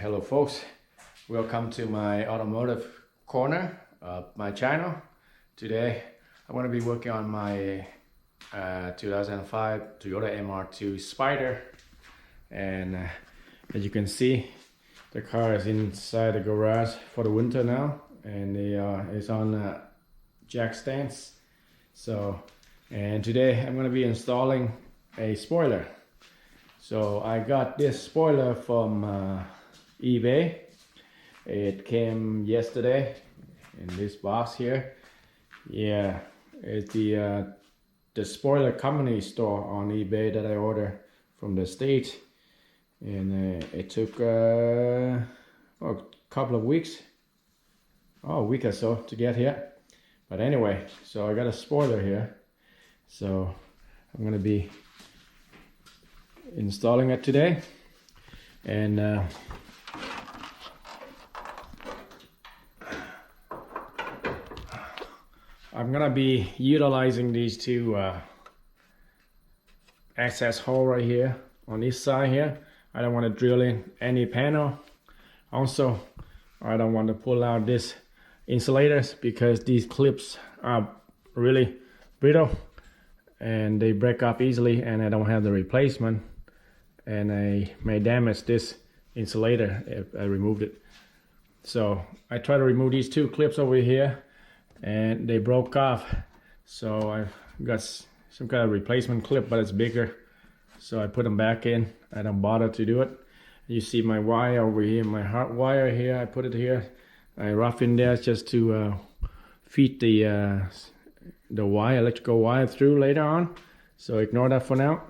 Hello folks, welcome to my automotive corner of my channel. Today I'm going to be working on my 2005 Toyota MR2 Spyder, and as you can see, the car is inside the garage for the winter now, and it's on jack stands. And today I'm going to be installing a spoiler. So I got this spoiler from eBay. It came yesterday in this box here. Yeah, it's the spoiler company store on eBay that I ordered from the States, and it took a couple of weeks, a week or so to get here. But anyway, so I got a spoiler here, so I'm gonna be installing it today, and I'm gonna be utilizing these two access hole right here on this side here. I don't want to drill in any panel. Also, I don't want to pull out this insulators because these clips are really brittle and they break up easily, and I don't have the replacement, and I may damage this insulator if I removed it. So I try to remove these two clips over here, and they broke off, so I've got some kind of replacement clip, but it's bigger, so I put them back in. I don't bother to do it. You see my wire over here, my hot wire here, I put it here. I rough in there just to feed the wire, electrical wire through later on, so ignore that for now.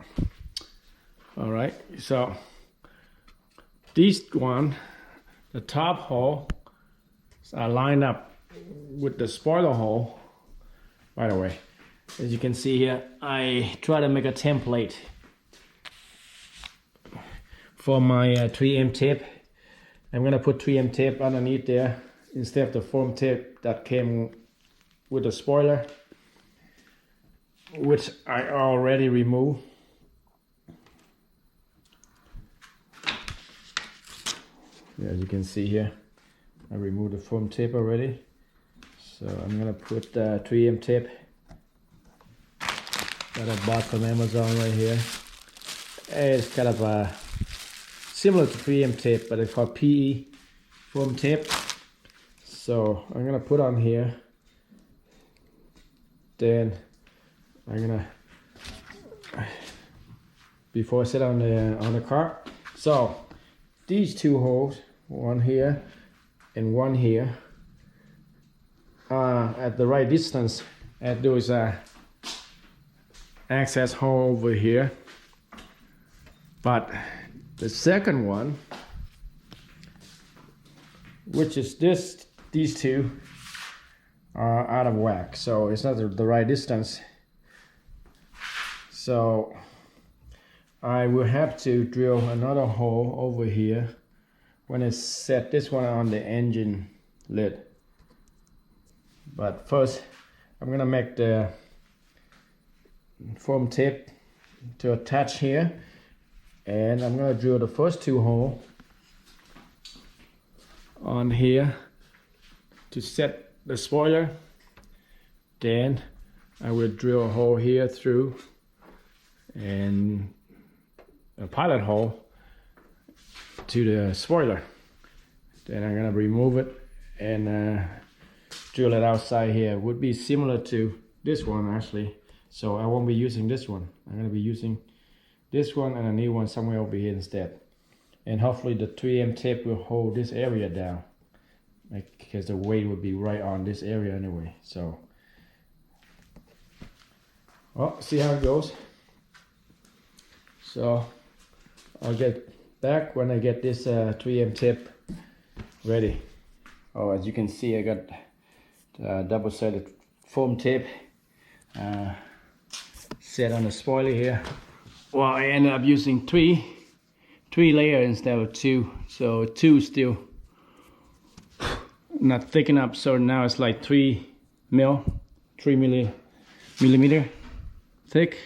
All right, so these one, the top hole are lined up with the spoiler hole. By the way, as you can see here, I try to make a template for my 3M tape. I'm gonna put 3M tape underneath there instead of the foam tape that came with the spoiler, which I already removed. Yeah, as you can see here, I removed the foam tape already. So I'm gonna put 3M tape that I bought from Amazon right here. It's kind of similar to 3M tape, but it's called PE foam tape. So I'm gonna put on here. Then I'm gonna, before I sit on the car. So these two holes, one here and one here, at the right distance at those access hole over here. But the second one, which is these two, are out of whack, so it's not the right distance. So I will have to drill another hole over here when I set this one on the engine lid. But first I'm gonna make the foam tape to attach here, and I'm gonna drill the first two holes on here to set the spoiler. Then I will drill a hole here through, and a pilot hole to the spoiler. Then I'm gonna remove it and drill it outside here. It would be similar to this one actually, so I won't be using this one. I'm gonna be using this one and a new one somewhere over here instead. And hopefully the 3M tape will hold this area down, because the weight would be right on this area anyway. So, well, see how it goes. So I'll get back when I get this 3M tape ready. Oh, as you can see, I got double-sided foam tape set on the spoiler here. Well, I ended up using three layers instead of two, so two still not thick enough. So now it's like 3 millimeter thick.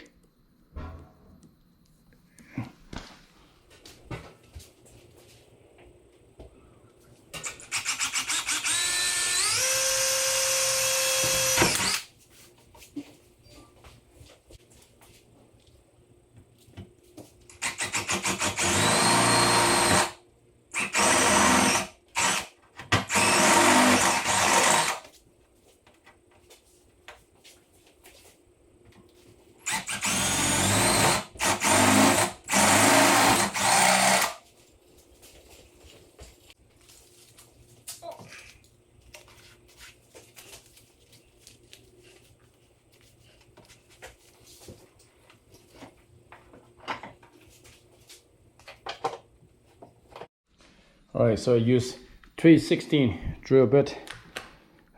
Alright, so I use 3/16 drill bit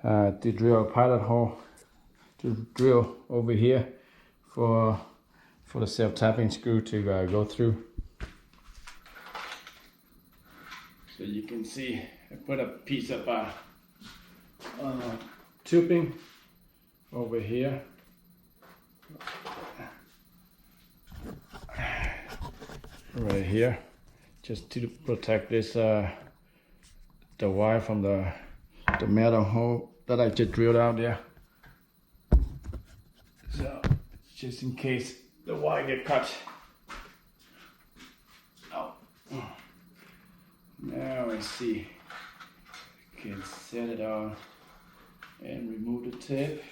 to drill a pilot hole to drill over here for the self-tapping screw to go through. So you can see I put a piece of tubing over here. Right here, just to protect this the wire from the metal hole that I just drilled out there. So just in case the wire get cut. Oh, now I see I can set it on and remove the tape.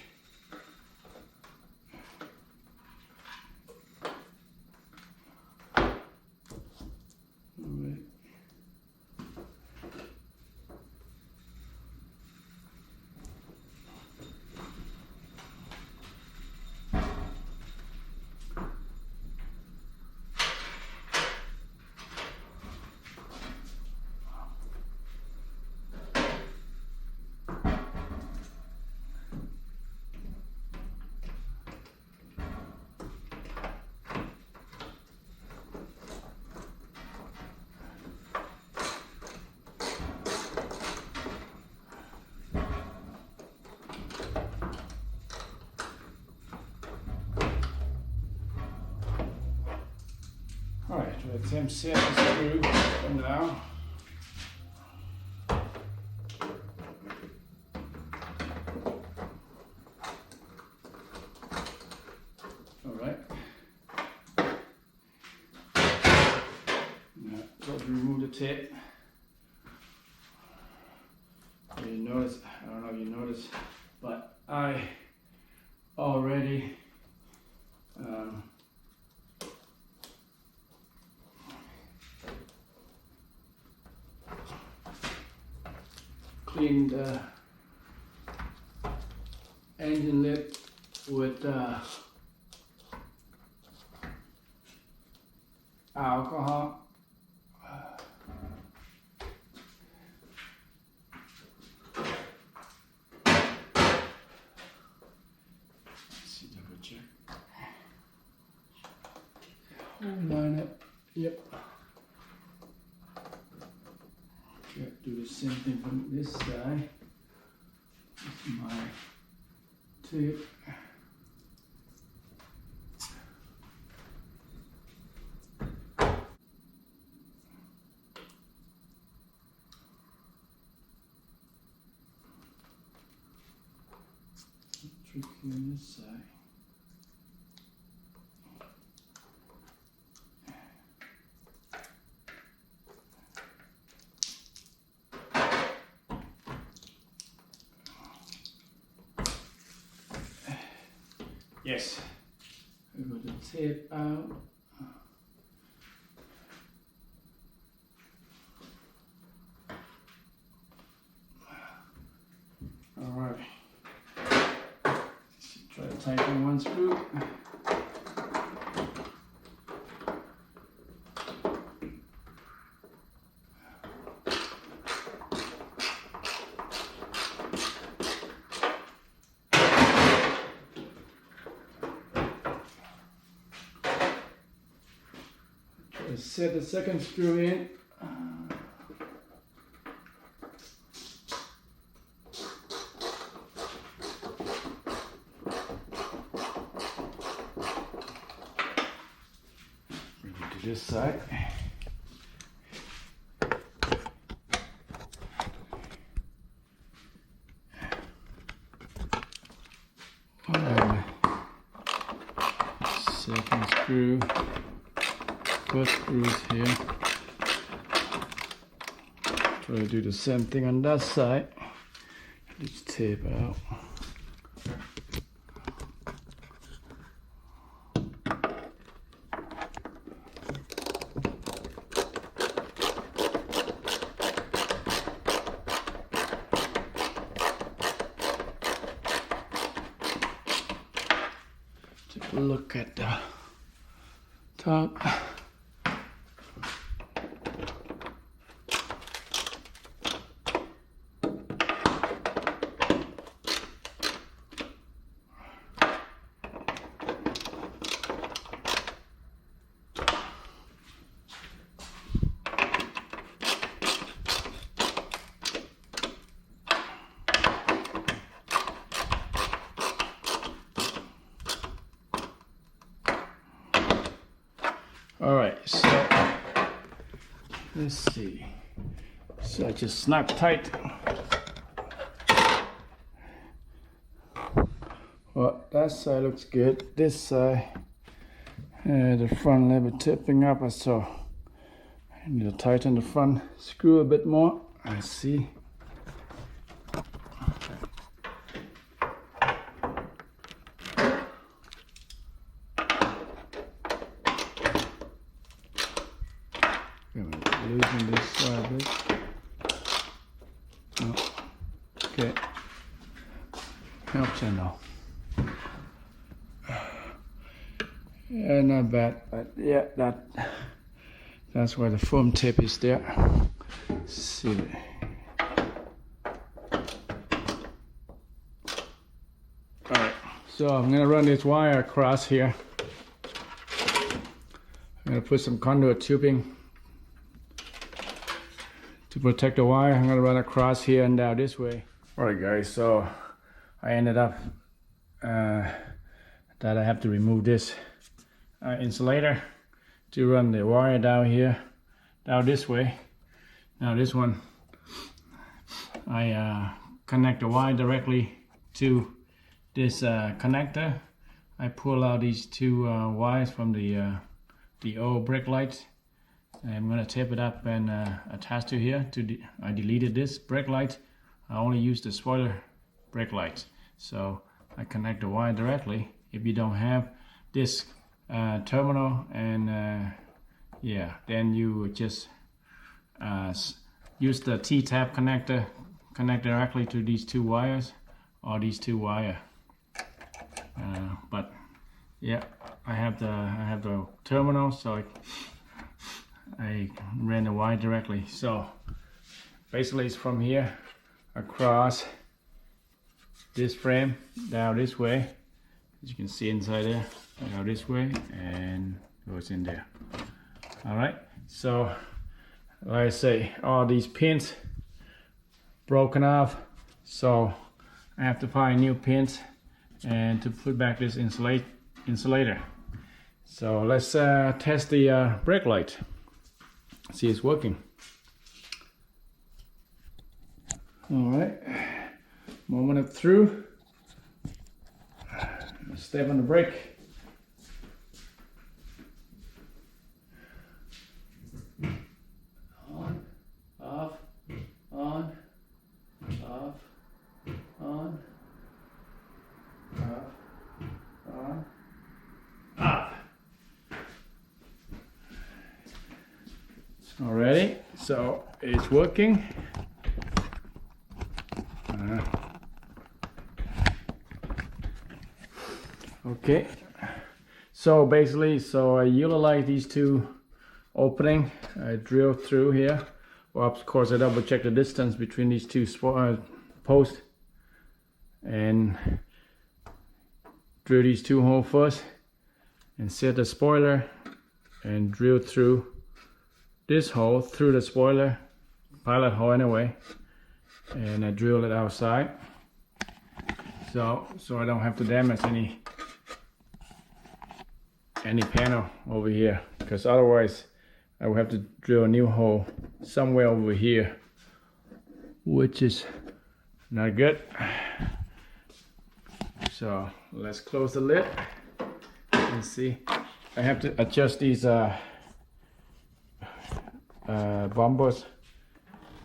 Alright, to attempt set the screw for now. Alright. Now, go to remove the tape. You notice, I don't know if you notice, but I already cleaned the engine lip with alcohol. Let's see, double check. Line up. Yep. Okay, do the same thing from this side. This is my tape. Tricky on this side. Yes, I got the tape out. All right, try to tighten one screw. Set the second screw in. Bring it to this side. Second screw. First screws here. Try to do the same thing on that side. Just tape out. Take a look at the top. Let's see. So I just snap tight. Well, that side looks good. This side, the front a little bit tipping up, so I need to tighten the front screw a bit more. I see. Loosen this side a bit. No. Okay. Helps, I know. Yeah, not bad, but yeah, that's where the foam tip is there. Let's see. Alright, so I'm gonna run this wire across here. I'm gonna put some conduit tubing to protect the wire. I'm gonna run across here and down this way. Alright guys, so I ended up that I have to remove this insulator to run the wire down here, down this way. Now this one, I connect the wire directly to this connector. I pull out these two wires from the old brake lights. I'm gonna tape it up and attach to here. I deleted this brake light. I only use the spoiler brake lights. So I connect the wire directly. If you don't have this terminal, and yeah, then you just use the T-tap connector, connect directly to these two wires or these two wires. But yeah, I have the terminal, so I ran the wire directly. So basically it's from here across this frame down this way, as you can see inside there, down this way, and goes in there. All right, so like I say, all these pins broken off, so I have to find new pins and to put back this insulator. So let's test the brake light, see it's working. All right, moment of through. Step on the brake. On, off, on, off, on, off, on, off. Alrighty, so it's working. Okay, so basically, I utilize these two opening. I drill through here. Well, of course, I double check the distance between these two posts and drill these two holes first, and set the spoiler and drill through this hole through the spoiler, pilot hole anyway, and I drill it outside, so I don't have to damage any panel over here, because otherwise I will have to drill a new hole somewhere over here, which is not good. So let's close the lid and see. I have to adjust these bumpers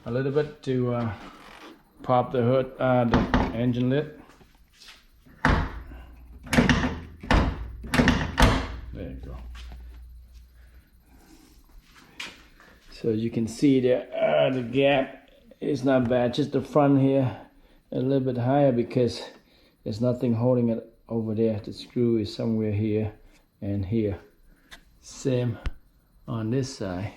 a little bit to pop the hood, the engine lid. There you go. So you can see there, the gap is not bad, just the front here a little bit higher because there's nothing holding it over there. The screw is somewhere here and here. Same on this side.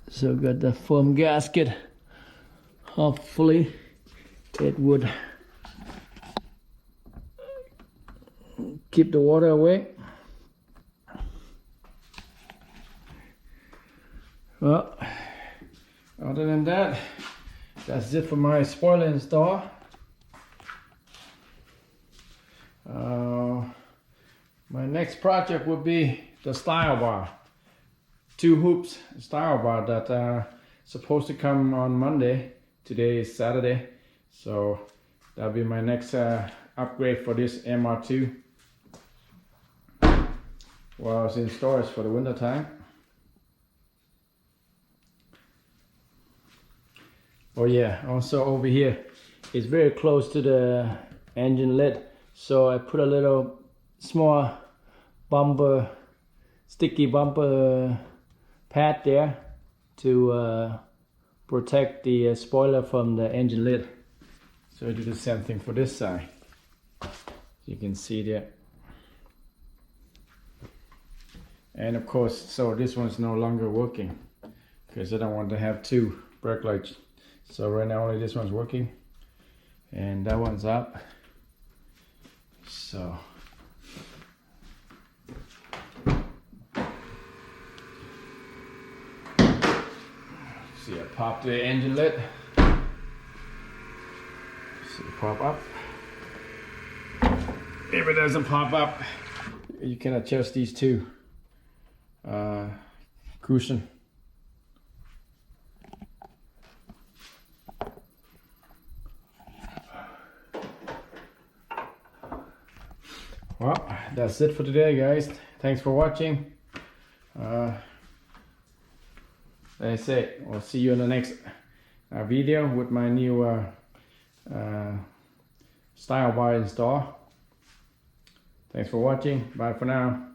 So got the foam gasket. Hopefully it would keep the water away. Well, other than that, that's it for my spoiler install. My next project will be the style bar. 2 hoops style bar that are supposed to come on Monday. Today is Saturday, so that'll be my next upgrade for this MR2 while it's in storage for the winter time. Oh yeah, also over here it's very close to the engine lid, so I put a little small bumper, sticky bumper pad there to protect the spoiler from the engine lid. So I do the same thing for this side. You can see there. And of course, so this one's no longer working because I don't want to have 2 brake lights. So right now only this one's working and that one's up. So see, I popped the engine lid. See it pop up. If it doesn't pop up, you can adjust these 2 cushion. Well, that's it for today, guys. Thanks for watching. Like I say, I'll see you in the next video with my new style bar install. Thanks for watching. Bye for now.